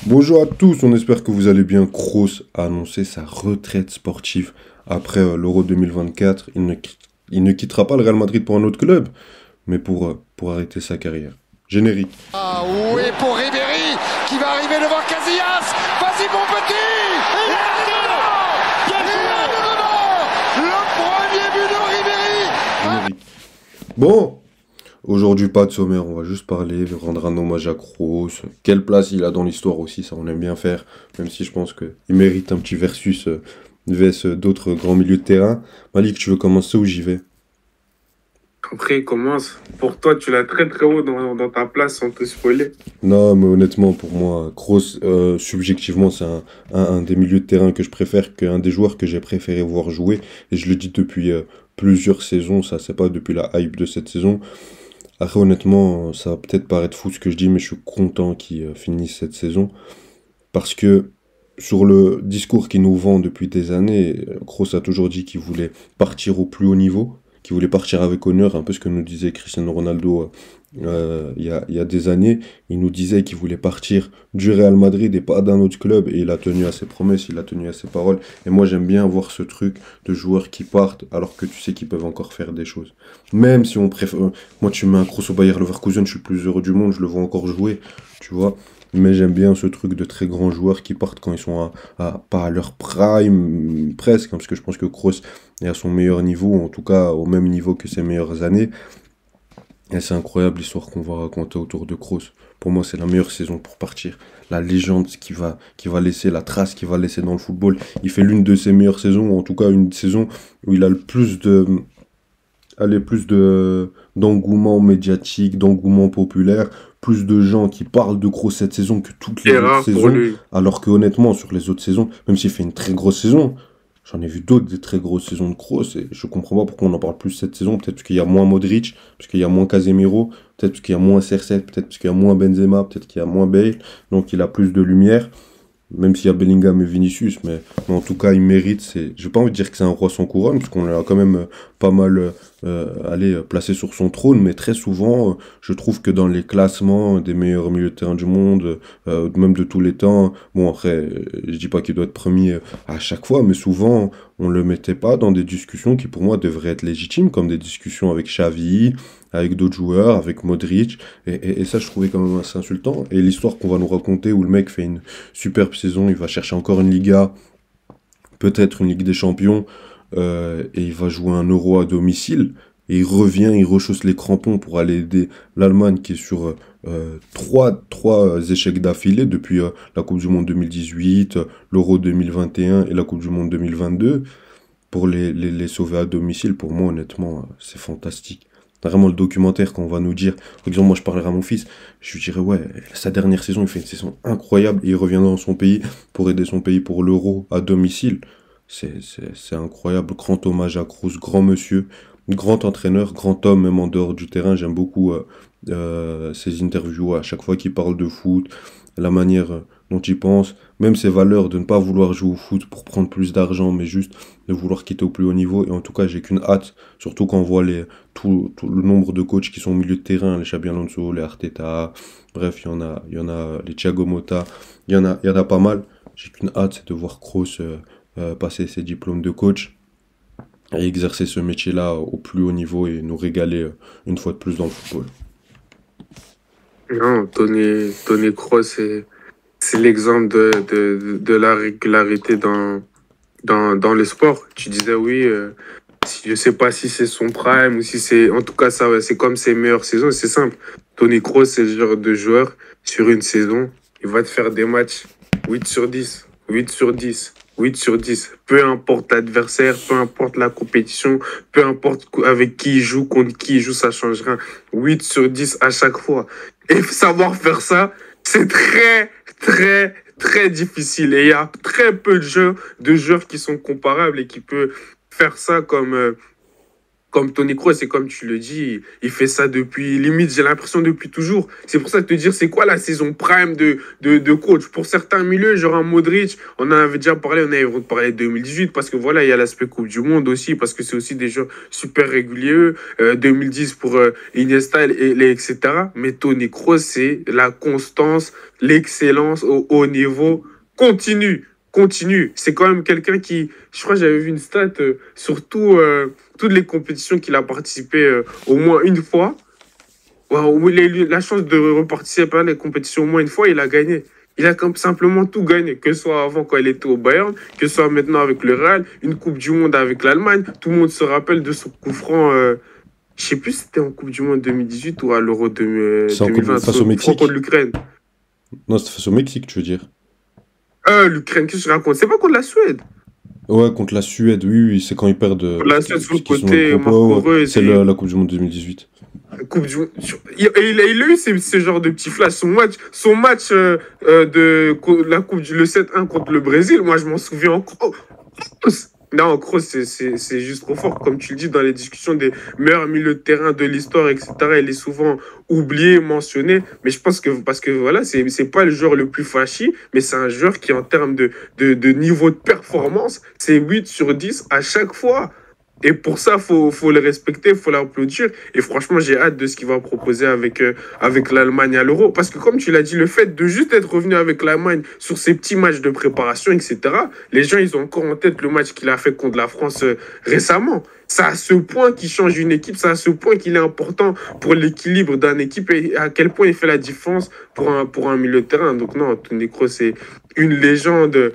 Bonjour à tous, on espère que vous allez bien. Kroos a annoncé sa retraite sportive après l'Euro 2024. Il ne quittera pas le Real Madrid pour un autre club, mais pour arrêter sa carrière. Générique. Ah oui, pour Ribéry qui va arriver devant Casillas. Vas-y mon petit. Il est dedans. Il est dedans. Le premier but de Ribéry. Générique. Bon, aujourd'hui pas de sommaire, on va juste parler, rendre un hommage à Kroos. Quelle place il a dans l'histoire aussi, ça on aime bien faire, même si je pense qu'il mérite un petit versus vs d'autres grands milieux de terrain. Malik, tu veux commencer ou j'y vais? Après, il commence. Pour toi, tu l'as très très haut dans ta place sans te spoiler. Non, mais honnêtement, pour moi, Kroos, subjectivement, c'est un des milieux de terrain que je préfère, qu'un des joueurs que j'ai préféré voir jouer. Et je le dis depuis plusieurs saisons, ça, c'est pas depuis la hype de cette saison. Après, honnêtement, ça va peut-être paraître fou ce que je dis, mais je suis content qu'il finisse cette saison. Parce que sur le discours qu'il nous vend depuis des années, Kroos a toujours dit qu'il voulait partir au plus haut niveau, qu'il voulait partir avec honneur, un peu ce que nous disait Cristiano Ronaldo il y a des années. Il nous disait qu'il voulait partir du Real Madrid et pas d'un autre club, et il a tenu à ses promesses, il a tenu à ses paroles. Et moi, j'aime bien voir ce truc de joueurs qui partent alors que tu sais qu'ils peuvent encore faire des choses. Même si on préfère... Moi, tu mets un Kroos au Bayer Leverkusen, je suis le plus heureux du monde, je le vois encore jouer, tu vois. Mais j'aime bien ce truc de très grands joueurs qui partent quand ils sont pas à leur prime, presque, hein, parce que je pense que Kroos est à son meilleur niveau, en tout cas au même niveau que ses meilleures années. Et c'est incroyable l'histoire qu'on va raconter autour de Kroos. Pour moi, c'est la meilleure saison pour partir. La légende qui va laisser, la trace qu'il va laisser dans le football. Il fait l'une de ses meilleures saisons, ou en tout cas une saison où il a le plus de... Allez, plus de d'engouement médiatique, d'engouement populaire, plus de gens qui parlent de Kroos cette saison que toutes les C'est autres rare pour saisons, lui. alors que honnêtement, sur les autres saisons, même s'il fait une très grosse saison, j'en ai vu d'autres des très grosses saisons de Kroos, et je comprends pas pourquoi on en parle plus cette saison, peut-être parce qu'il y a moins Modric, parce qu'il y a moins Casemiro, peut-être parce qu'il y a moins CR7, peut-être parce qu'il y a moins Benzema, peut-être qu'il y a moins Bale, donc il a plus de lumière. Même s'il y a Bellingham et Vinicius, mais en tout cas, il mérite. J'ai pas envie de dire que c'est un roi sans couronne, parce qu'on l'a quand même pas mal placé sur son trône, mais très souvent, je trouve que dans les classements des meilleurs milieux de terrain du monde, même de tous les temps, bon, après, je dis pas qu'il doit être premier à chaque fois, mais souvent, on le mettait pas dans des discussions qui, pour moi, devraient être légitimes, comme des discussions avec Xavi, avec d'autres joueurs, avec Modric, et ça, je trouvais quand même assez insultant. Et l'histoire qu'on va nous raconter où le mec fait une superbe saison, il va chercher encore une Liga, peut-être une Ligue des Champions, et il va jouer un Euro à domicile, et il revient, il rechausse les crampons pour aller aider l'Allemagne qui est sur trois échecs d'affilée depuis la Coupe du Monde 2018, l'Euro 2021 et la Coupe du Monde 2022, pour les sauver à domicile. Pour moi, honnêtement, c'est fantastique. Vraiment, le documentaire qu'on va nous dire, par exemple, moi je parlerai à mon fils, je lui dirais, ouais, sa dernière saison, il fait une saison incroyable, et il revient dans son pays pour aider son pays pour l'Euro à domicile. C'est incroyable. Grand hommage à Kroos, grand monsieur, grand entraîneur, grand homme, même en dehors du terrain. J'aime beaucoup ses interviews à chaque fois qu'il parle de foot, la manière dont il pense, même ses valeurs de ne pas vouloir jouer au foot pour prendre plus d'argent, mais juste de vouloir quitter au plus haut niveau. Et en tout cas, j'ai qu'une hâte, surtout quand on voit tout le nombre de coachs qui sont au milieu de terrain, les Xabi Alonso, les Arteta, bref, il y en a les Thiago Motta, il y en a pas mal. J'ai qu'une hâte, c'est de voir Kroos passer ses diplômes de coach et exercer ce métier-là au plus haut niveau et nous régaler une fois de plus dans le football. Non, Tony Kroos, c'est l'exemple de la régularité dans le sport. Tu disais oui, je sais pas si c'est son prime ou si c'est... En tout cas, ça, ouais, c'est comme ses meilleures saisons. C'est simple. Tony Kroos, c'est le genre de joueur, sur une saison, il va te faire des matchs 8 sur 10, 8 sur 10, 8 sur 10. Peu importe l'adversaire, peu importe la compétition, peu importe avec qui il joue, contre qui il joue, ça change rien. 8 sur 10 à chaque fois. Et savoir faire ça, c'est très, très, très difficile. Et il y a très peu de joueurs qui sont comparables et qui peuvent faire ça comme Toni Kroos, et comme tu le dis, il fait ça depuis, limite, j'ai l'impression depuis toujours. C'est pour ça de te dire, c'est quoi la saison prime de coach? Pour certains milieux, genre un Modric, on en avait déjà parlé, on avait parlé de 2018, parce que voilà, il y a l'aspect Coupe du Monde aussi, parce que c'est aussi des joueurs super réguliers. 2010 pour Iniesta, etc. Mais Toni Kroos, c'est la constance, l'excellence au haut niveau continue. Continue. C'est quand même quelqu'un qui, je crois que j'avais vu une stat, toutes les compétitions qu'il a participé au moins une fois, où il a eu la chance de reparticiper à les compétitions au moins une fois, il a gagné. Il a simplement tout gagné, que ce soit avant quand il était au Bayern, que ce soit maintenant avec le Real, une Coupe du Monde avec l'Allemagne. Tout le monde se rappelle de son coup franc. Je sais plus si c'était en Coupe du Monde 2018 ou à l'Euro C'est en 2020, face au Mexique. contre l'Ukraine. Non, c'était face au Mexique, tu veux dire. L'Ukraine, qu'est-ce que je raconte? C'est pas contre la Suède. Ouais, contre la Suède, oui, oui, c'est quand ils perdent. La Suède sur le parce qu'ils sont côté, dans le groupe. Ouais, ouais, Marco c'est Reus. la Coupe du Monde 2018. Coupe du Monde. Il a eu ce genre de petit flash. Son match la le 7-1 contre le Brésil, moi je m'en souviens encore. Non, Kroos, c'est juste trop fort. Comme tu le dis, dans les discussions des meilleurs milieux de terrain de l'histoire, etc., il est souvent oublié, mentionné. Mais je pense que, parce que voilà, c'est pas le joueur le plus flashy, mais c'est un joueur qui, en termes de niveau de performance, c'est 8 sur 10 à chaque fois. Et pour ça, faut le respecter, faut l'applaudir. Et franchement, j'ai hâte de ce qu'il va proposer avec l'Allemagne à l'Euro. Parce que comme tu l'as dit, le fait de juste être revenu avec l'Allemagne sur ces petits matchs de préparation, etc., les gens, ils ont encore en tête le match qu'il a fait contre la France récemment. C'est à ce point qu'il change une équipe, c'est à ce point qu'il est important pour l'équilibre d'une équipe et à quel point il fait la différence pour un milieu de terrain. Donc non, Toni Kroos, c'est une légende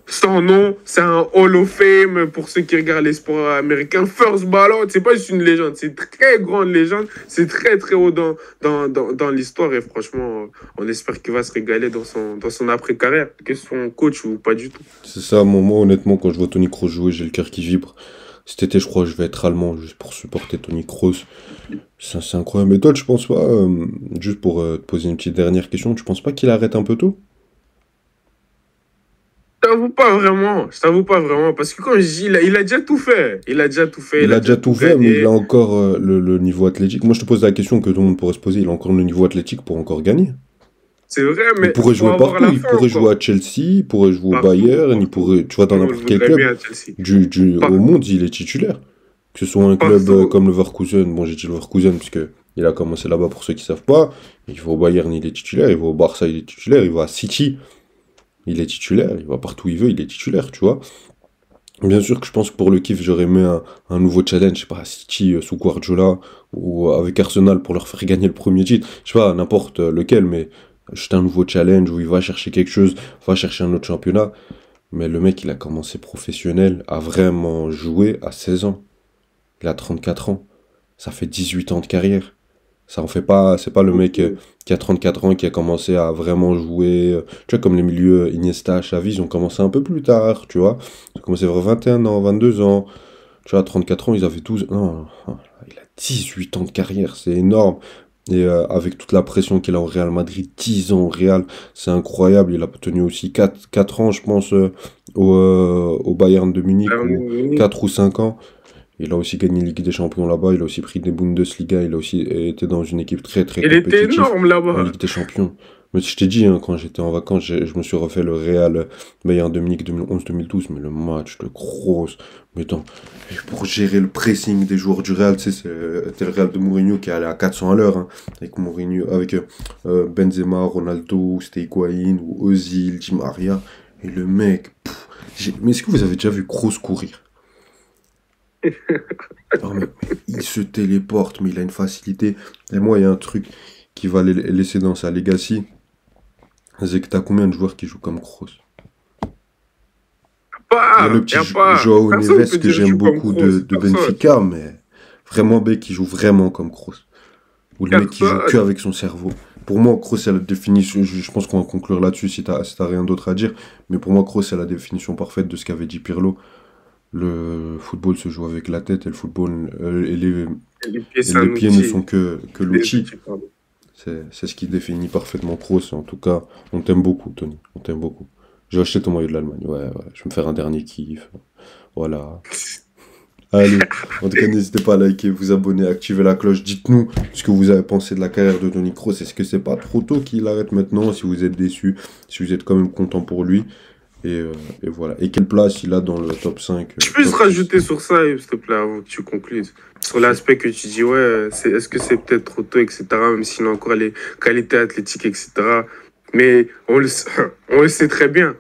sans nom. C'est un Hall of Fame pour ceux qui regardent les sports américains. First ballot, c'est pas juste une légende, c'est une très grande légende. C'est très très haut dans l'histoire et franchement, on espère qu'il va se régaler dans son après-carrière, que ce soit un coach ou pas du tout. C'est ça, moi, honnêtement, quand je vois Toni Kroos jouer, j'ai le cœur qui vibre. Cet été, je crois que je vais être allemand juste pour supporter Toni Kroos. C'est incroyable. Mais toi, tu penses pas, juste pour te poser une petite dernière question, tu penses pas qu'il arrête un peu tôt? Je t'avoue pas vraiment, parce que quand je dis, il a déjà tout fait. Il a déjà tout fait. Il a déjà tout fait, gagné. mais il a encore le niveau athlétique. Moi, je te pose la question que tout le monde pourrait se poser. Il a encore le niveau athlétique pour encore gagner. C'est vrai, mais Il pourrait jouer partout. Il pourrait jouer à Chelsea, il pourrait jouer au Bayern, il pourrait, tu vois, dans n'importe quel club au monde, il est titulaire. Que ce soit un club comme Leverkusen, bon, j'ai dit Leverkusen parce que il a commencé là-bas pour ceux qui savent pas. Il va au Bayern, il est titulaire. Il va au Barça, il est titulaire. Il va à City, il est titulaire. Il va partout où il veut, il est titulaire, tu vois. Bien sûr que je pense que pour le kiff, j'aurais aimé un nouveau challenge, je sais pas, à City sous Guardiola ou avec Arsenal pour leur faire gagner le premier titre. Je sais pas, n'importe lequel, mais juste un nouveau challenge où il va chercher quelque chose, va chercher un autre championnat. Mais le mec, il a commencé professionnel, a vraiment joué à 16 ans. Il a 34 ans. Ça fait 18 ans de carrière. Ça en fait pas, c'est pas le mec qui a 34 ans qui a commencé à vraiment jouer. Tu vois, comme les milieux Iniesta, Xavi, ils ont commencé un peu plus tard, tu vois. Ils ont commencé vers 21 ans, 22 ans. Tu vois, à 34 ans, ils avaient 12. Non, il a 18 ans de carrière, c'est énorme. Et avec toute la pression qu'il a au Real Madrid, 10 ans au Real, c'est incroyable. Il a tenu aussi 4 ans, je pense, au Bayern de Munich, ou 4 ou 5 ans. Il a aussi gagné Ligue des Champions là-bas, il a aussi pris des Bundesliga, il a aussi été dans une équipe très très compétitive. Il était énorme là-bas. En Ligue des Champions. Mais je t'ai dit, hein, quand j'étais en vacances, je me suis refait le Real Bayern de Munich 2011-2012, mais le match de Kroos, mais pour gérer le pressing des joueurs du Real, tu sais, c'était le Real de Mourinho qui allait à 400 à l'heure, hein, avec Mourinho, avec Benzema, Ronaldo, c'était Higuaín, ou Ozil, Di Maria, et le mec, mais est-ce que vous avez déjà vu Kroos courir? Non, mais il se téléporte, mais il a une facilité. Et moi, il y a un truc qui va laisser dans sa legacy. C'est que t'as combien de joueurs qui jouent comme Kroos? Il y a le petit Joao Neves que j'aime beaucoup de Benfica, mais vraiment B qui joue vraiment comme Kroos. Ou le mec qui joue que avec son cerveau. Pour moi, Kroos, c'est la définition. Je pense qu'on va conclure là-dessus si t'as rien d'autre à dire. Mais pour moi, Kroos, c'est la définition parfaite de ce qu'avait dit Pirlo. Le football se joue avec la tête et le football et les pieds ne sont que l'outil. C'est ce qui définit parfaitement Kroos. En tout cas, on t'aime beaucoup, Tony. On t'aime beaucoup. J'ai acheté ton maillot de l'Allemagne. Ouais. Je vais me faire un dernier kiff. Voilà. Allez, en tout cas, n'hésitez pas à liker, vous abonner, activer la cloche. Dites-nous ce que vous avez pensé de la carrière de Toni Kroos. Est-ce que c'est pas trop tôt qu'il arrête maintenant? Si vous êtes déçu, si vous êtes quand même content pour lui. Et voilà. Et quelle place il a dans le top 5 Je peux juste top 6. rajouter sur ça, s'il te plaît, avant que tu conclues. Sur l'aspect que tu dis, ouais, est-ce que c'est peut-être trop tôt, etc., même s'il a encore les qualités athlétiques, etc. Mais on le sait très bien,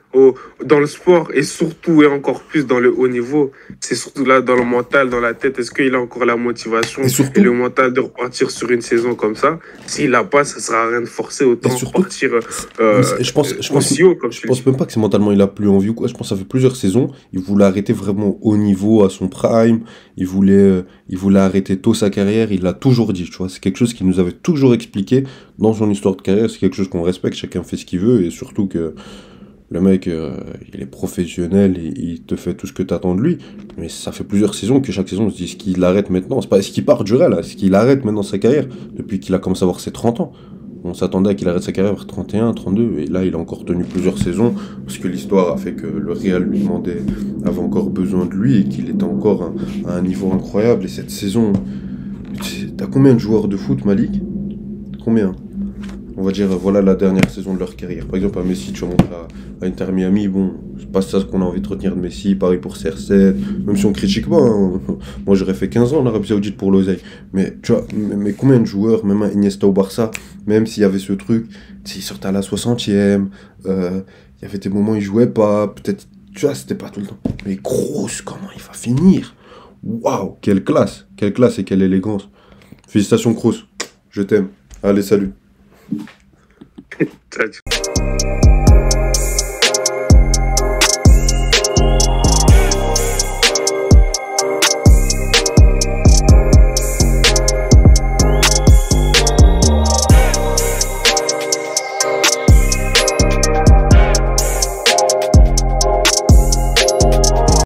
dans le sport, et surtout, et encore plus dans le haut niveau, c'est surtout là, dans le mental, dans la tête. Est-ce qu'il a encore la motivation Et et surtout, le mental de repartir sur une saison comme ça? S'il n'a pas, ça ne sert à rien de forcer, autant et surtout, repartir je pense, aussi haut, comme je tu le pense dis. même pas que c'est mentalement il a plus envie ou quoi. Je pense que ça fait plusieurs saisons. Il voulait arrêter vraiment au niveau, à son prime. Il voulait arrêter tôt sa carrière. Il l'a toujours dit, tu vois. C'est quelque chose qu'il nous avait toujours expliqué dans son histoire de carrière. C'est quelque chose qu'on respecte. Chacun fait ce qu'il veut. Et surtout que le mec, il est professionnel et il te fait tout ce que tu attends de lui. Mais ça fait plusieurs saisons que chaque saison, on se dit, est-ce qu'il arrête maintenant? C'est pas est-ce qu'il part du Real, là? Est-ce qu'il arrête maintenant sa carrière? Depuis qu'il a commencé à avoir ses 30 ans. On s'attendait à qu'il arrête sa carrière vers 31, 32, et là il a encore tenu plusieurs saisons, parce que l'histoire a fait que le Real lui demandait, avait encore besoin de lui, et qu'il était encore à un niveau incroyable. Et cette saison, t'as combien de joueurs de foot, Malik? Combien? On va dire, voilà la dernière saison de leur carrière. Par exemple, à Messi, tu remontes à Inter Miami, bon, c'est pas ça ce qu'on a envie de retenir de Messi, pareil pour CR7, même si on critique pas, hein. Moi j'aurais fait 15 ans en Arabie Saoudite pour l'oseille. Mais tu vois, mais combien de joueurs, même à Iniesta au Barça, même s'il y avait ce truc, s'il sortait à la 60e, il y avait des moments où il jouait pas, peut-être, tu vois, c'était pas tout le temps. Mais Kroos, comment il va finir? Waouh, quelle classe et quelle élégance. Félicitations Kroos, je t'aime. Allez, salut. Ciao, ciao.